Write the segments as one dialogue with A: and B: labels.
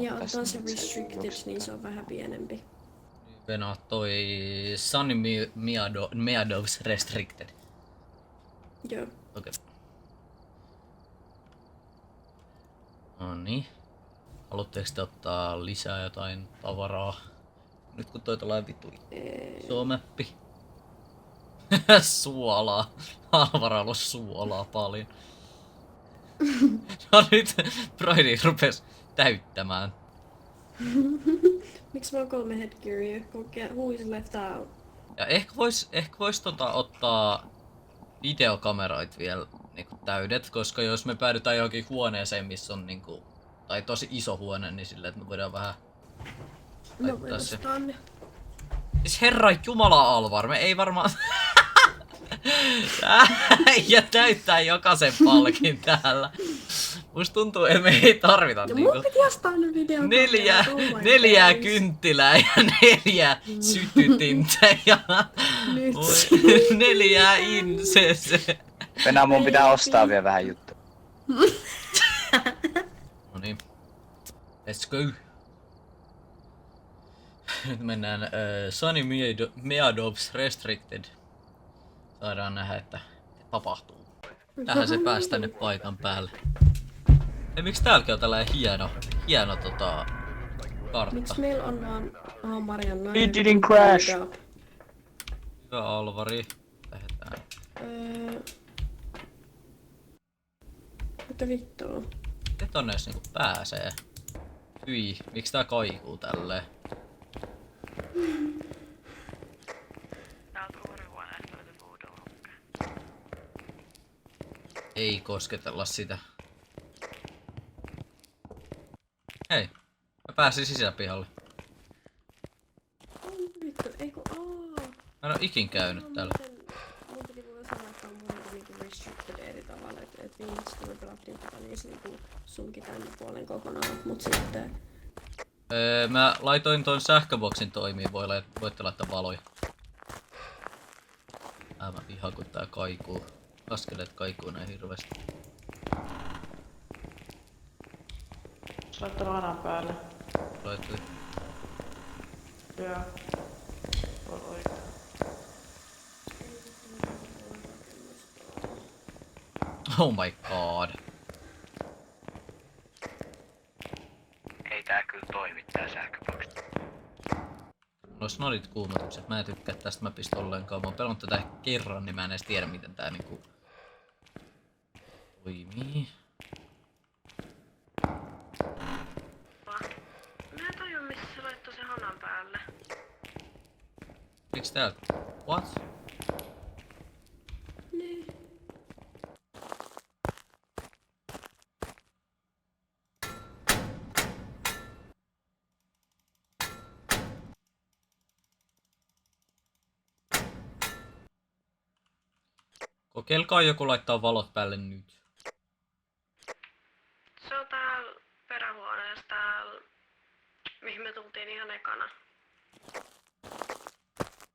A: Ja ottaa se restricted, niin se on vähän pienempi.
B: Venaa toi Sunny Meadows Restricted.
A: Joo.
B: Okei. Okay. No niin. Haluatteko te ottaa lisää jotain tavaraa? Nyt kun toi tulee vittu iso mäppi. Suolaa. Alvaro suolaa paljon. No nyt Broidi rupes täyttämään.
A: Miksi mulla on 3 headgearia? Who is left out?
B: Ja ehkä vois ottaa videokameroit vielä niinku täydet, koska jos me päädytään johonkin huoneeseen, missä on niinku, tai tosi iso huone, niin silleen, että me voidaan vähän laittaa se. Siis herra jumala Alvar, me ei varmaan ja täyttää jokaisen palkin täällä. Musta tuntuu, että me ei tarvita niinku
A: Mun piti ostaa ne videokamerat.
B: neljää kynttilää ja 4 sytytintä ja 4 insese.
C: Venä mun pitää ostaa vielä vähän juttuja.
B: Noniin. Let's go. Nyt mennään Sunny Meadows Restricted. Saadaan nähdä, että tapahtuu. Tähän se pääsi tänne paikan päälle. Ei, miksi täälläkin on tällainen hieno kartta?
A: Miksi meillä on vaan... Oh, Marianna.
C: It didn't crash.
B: Hyvä Alvari. Lähdetään.
A: Mitä vittua?
B: Miten tonne jos niinku pääsee? Hyi, miksi tää kaikuu tälleen? Ei kosketella sitä. Hei, mä pääsin sisäpihalle.
A: Vittu, eiku
B: Mä en oo ikin käynyt täällä.
A: Mun piti mulle sanoa, että on mun niinku restricted eri tavalla, et viimeksi kun me pelattiin tätä, niin se niinku sunki tänne puolen kokonaan, mut sitten...
B: Mä laitoin ton sähköboksin toimiin, voitte laittaa valoja. Mä vihaan kun tää kaikuu. Askeleet kaikuu näin hirveesti.
D: Laittaa radan päälle.
B: Laitoin.
D: Joo. On oikein.
B: Oh my god.
C: Ei tää kyllä toimi tää sähköboksi.
B: Nois nodit kuumotukset, mä en tykkää tästä mapista ollenkaan. Mä oon pelannut tätä kerran, niin mä en edes tiedä miten tää niinku toimii.
A: Mä en tajua missä se laittoi sen hanan päälle.
B: Miks täältä? What?
A: Niin.
B: Kokeilkaa joku laittaa valot päälle nyt.
A: Se on täällä perähuoneessa täällä, mihin me tultiin ihan ekana.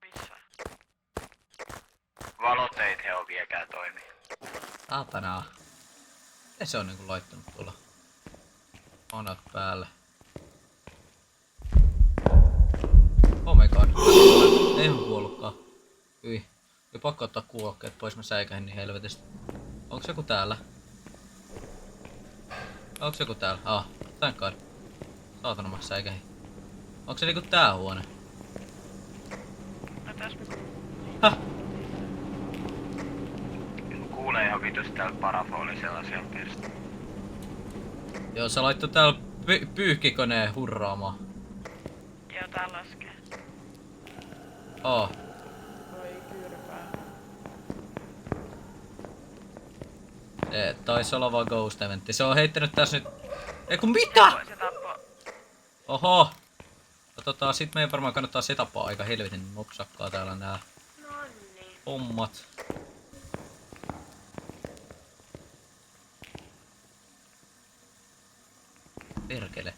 D: Missä?
C: Valot ei teo vieläkään toimi.
B: Saatanaa. Miten se on niinku laittanut tuolla hanat päälle? Oh my god. Ei mun kuollutkaan. Hyi. Oli pakko ottaa kuulokkeet pois, mä säikähin niin helvetistä. Onks joku täällä? Onks joku täällä? Thank god. Saatana mä säikähin. Onks se niinku tää huone? Häh?
C: Kuulee ihan vitus täällä parafoolisella siellä pirstä.
B: Joo, se laittoi täällä pyyhkikoneen hurraamaan.
D: Joo, tää laskee. Voi kyrpää.
B: Se taisi olla vaan Ghost Eventti. Se on heittänyt tässä nyt... Eiku mitä?!
D: Se tappoi.
B: Oho! No sit meidän varmaan kannattaa setapaa aika helvetin nopsakkaa täällä nää
A: Nonni.
B: hommat. Perkele.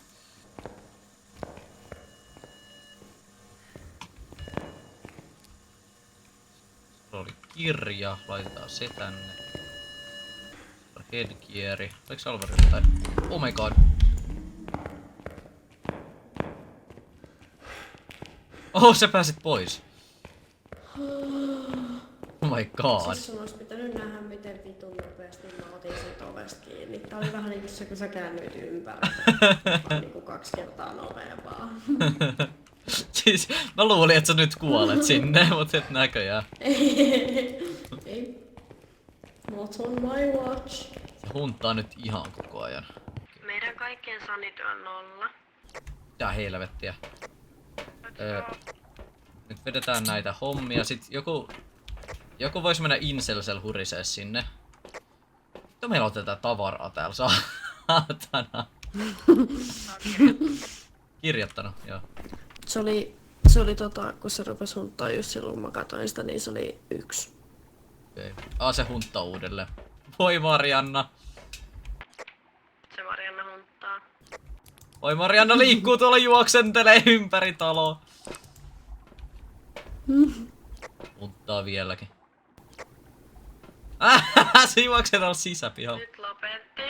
B: Se oli kirja, laitetaan se tänne. Headgeari. Oliko Alvari jotain? Oh my god. Oh, sä pääsit pois. Oh my god.
A: Siis sun olisi pitänyt nähdä, miten vitun nopeasti mä otin siitä ovesta kiinni. Tää oli vähän niinku se, kun sä käännyit ympäri. Vaan niinku 2 kertaa nopeampaa.
B: Siis mä luulin, että sä nyt kuolet sinne, mutta et näköjään.
A: Ei. Not on my watch.
B: Se hunttaa nyt ihan koko ajan.
A: Meidän kaikkien sanity on 0.
B: Mitä helvettiä. Nyt vedetään näitä hommia. Sit joku vois mennä Incelsel hurisee sinne. Mitä meillä on tätä tavaraa täällä, saatana. Kirjoittanut, joo.
A: Se oli kun se rupesi hunttaa just silloin, kun mä katsoin sitä, niin se oli 1.
B: Okay. Se hunttaa uudelleen. Voi Marianna.
A: Se Marianna hunttaa.
B: Voi Marianna liikkuu tuolla juoksentelee ympäri taloa. Hunttaa vieläkin. Se juoksee täällä sisäpihalla.
A: Nyt lopetti.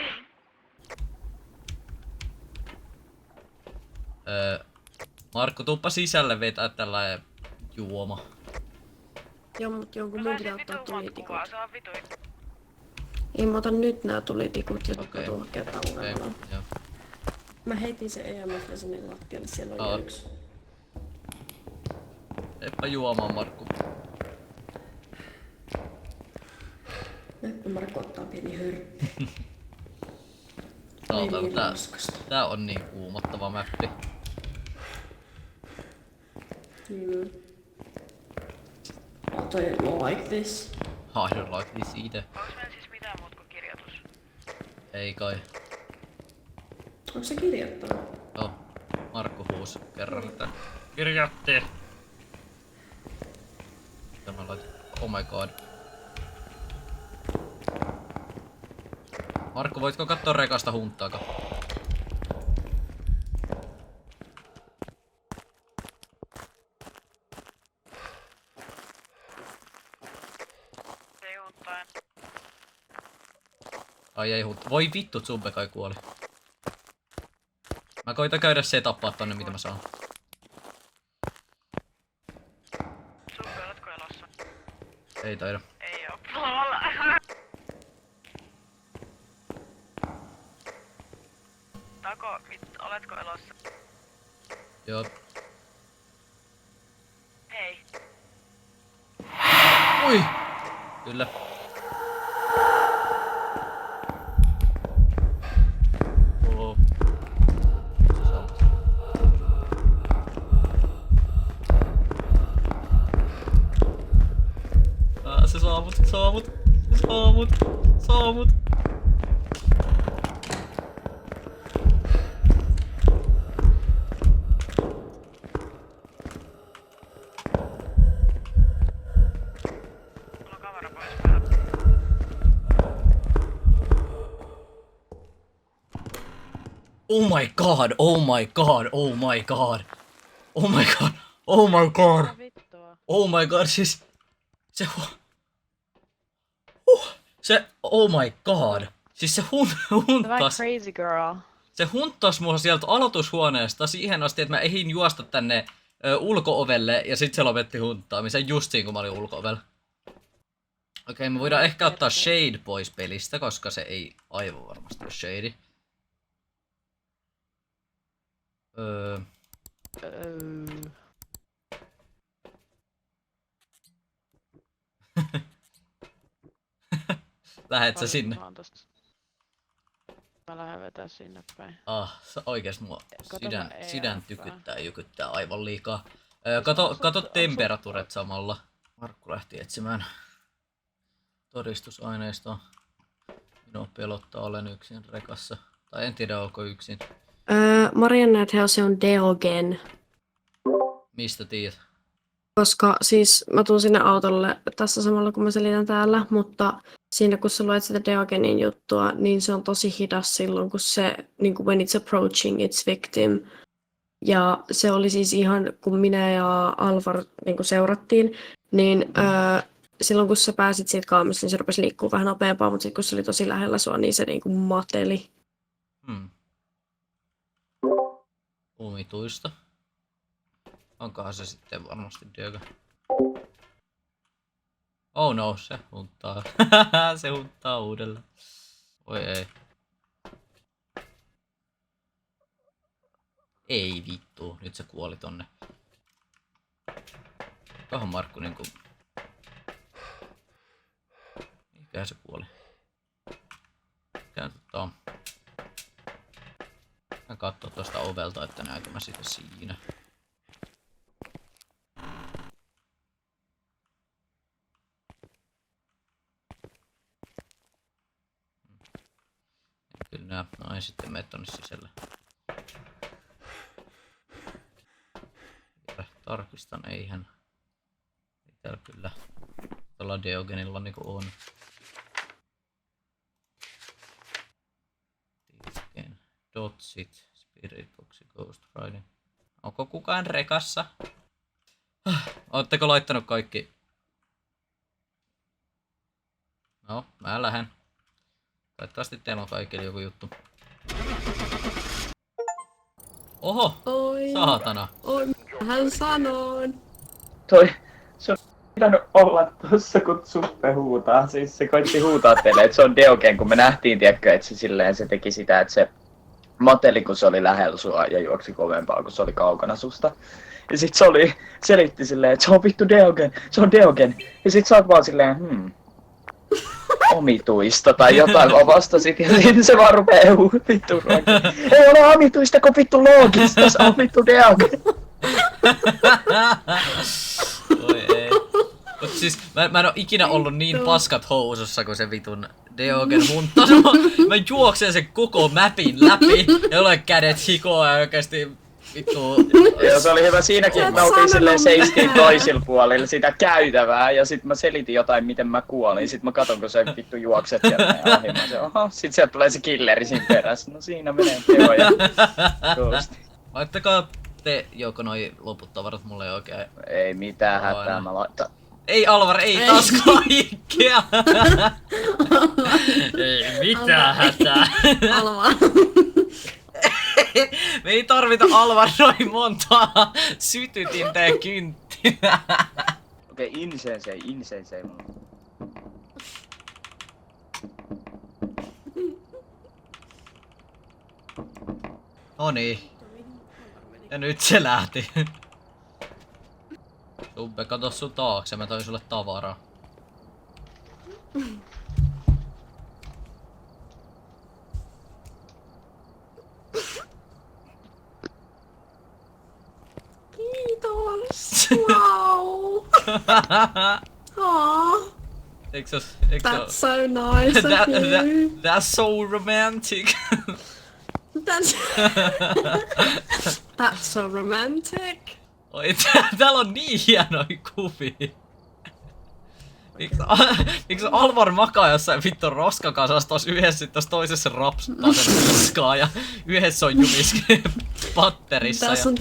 B: Markku, tuuppa sisälle vetää tällainen juoma.
A: Joo, mut jonkun muun pitää ottaa tulitikut.
D: Se on vitu.
A: Ei mä otan nyt nää tulitikut, jotka
B: Okei.
A: tuolla kertaa uudemmaan.
B: Joo.
A: Mä heitin sen EMF sinne lattialle, siellä oli 1.
B: Eipä juomaan, Markku.
A: Nyt Markku ottaa pieni hörppi.
B: Saatana,
A: niin raskasta.
B: tää on niin kuumottava mäppi.
A: Oh, toi like this.
B: I don't like this either.
D: Onks meillä siis mitään muut kuin kirjoitus?
B: Ei kai.
A: Onko se kirjoittanut?
B: Joo. Markku huusi kerran, että kirjoitti. Tämä laitin. Oh my god. Markku, voitko katsoa rekasta hunttaako?
D: Se ei hunttaa.
B: Ai ei huntta. Voi vittu, Zubbe kai kuoli. Mä koitan käydä setappaa tonne, mitä mä saan.
D: Sukke, oletko elossa?
B: Ei taida.
D: Ei oo. Tako, oletko elossa?
B: Joo.
D: Hei.
B: Ui! Kyllä. Oo. Se saamut.
D: Mulla on kamera pois päältä.
B: Oh my god, oh my god, oh my god. Oh my god, oh my god.
D: Mitä vittua?
B: Oh my god, siis... oh my god. Siis se hunttas...
D: crazy girl.
B: Se hunttas mua sieltä aloitushuoneesta siihen asti, että mä ehdin juosta tänne ulko-ovelle ja sit se lopetti hunttaamisen justiin kun mä olin ulko-ovella. Okei, me voidaan ehkä ottaa Shade pois pelistä, koska se ei aivan varmasti ole Shade. Lähet sä sinne?
D: Mä lähden vetää sinne päin.
B: Oikeesti mua
D: Kato
B: sydän
D: EF.
B: tykyttää ja jykyttää aivan liikaa. Kato temperaturet samalla. Markku lähti etsimään todistusaineistoa. Minua pelottaa, olen yksin rekassa. Tai en tiedä, onko yksin.
A: Marianne, että se on Deogen.
B: Mistä tiedät?
A: Koska siis mä tuun sinne autolle tässä samalla kun mä selitän täällä, mutta siinä kun sä luet sitä Deogenin juttua, niin se on tosi hidas silloin, kun se, niin kuin when it's approaching its victim. Ja se oli siis ihan, kun minä ja Alvar niin kuin seurattiin, niin silloin kun sä pääsit siitä kaamista, niin se rupesi liikkua vähän nopeampaa, mutta sitten kun se oli tosi lähellä sua, niin se niin kuin mateli.
B: Omituista. Onkohan se sitten varmasti Diogo? Oh no, se hunttaa. Se hunttaa uudelleen. Oi ei. Ei vittu, nyt se kuoli tonne. Kohan Markku niinku... Mikähän se kuoli? Käyn Mä kattoo tosta ovelta, että näenkö mä sitä siinä. Kyllä nää, no ei sitten mene tonne sisälle. Tarkistan, eihän. Ei täällä kyllä. Tällä Diogenilla niinku on. Dotsit, Spirit Box, Ghost Riding. Onko kukaan rekassa? Ootteko laittanut kaikki? No, mä lähden. Toivottavasti teillä on kaikille joku juttu. Oho!
A: Oi.
B: Saatana!
A: Oi, hän sanoon.
E: Se on pitänyt olla tossa, kun Suppe huutaa. Siis se koitti huutaa teille, että se on Diogen, kun me nähtiin, tiedätkö, että se teki sitä, että se mateli, kun se oli lähellä sua ja juoksi kovempaa, kun se oli kaukana susta. Ja sit se selitti silleen, että se on vittu Diogen, se on Diogen. Ja sit sä oot vaan silleen, omituista tai jotain vaan vastasit ja sitten se vaan rupee vittu ei ole omituista, kun vittu loogista, se on vittu Diogen.
B: Oi ei. Mut siis mä en oo ikinä ollut niin paskat housussa kuin se vitun Diogen huntta. Mä juoksen sen koko mapin läpi ja olen kädet hikoa ja oikeesti vittu.
E: Joo, se oli hyvä siinäkin, että me oltiin silleen seistiin toisilla puolilla sitä käytävää ja sit mä selitin jotain, miten mä kuolin. Sit mä katon, kun se vittu juokset sieltä ohi. Mä se, oho, sit sieltä tulee se killeri siinä perässä. No siinä menee Teo ja Ghost.
B: Laittakaa te joko noi loput tavarat mulle oikein.
E: Ei mitään hätää, mä laitan.
B: Ei Alvar, ei taas kaikkea! Ei mitään hätää.
A: Alvar.
B: Me ei tarvita Alvar noin montaa sytytintä ja kynttilää.
E: Okei, insensei.
B: Noniin. Ja nyt se lähti. Subbe, kato sun taakse, mä toin sulle tavaraa.
A: Kiitos. Wow. Aw, that's so nice of you.
B: That's so romantic.
A: That's so romantic.
B: Oi, täällä on niin hienoja kuvia. Miksi Alvar makaa jossain vittu roskakasassa tossa yhdessä sit tossa toisessa rapsuttaa sen niskaa ja yhdessä on jumiski patterissa.
A: Tässä on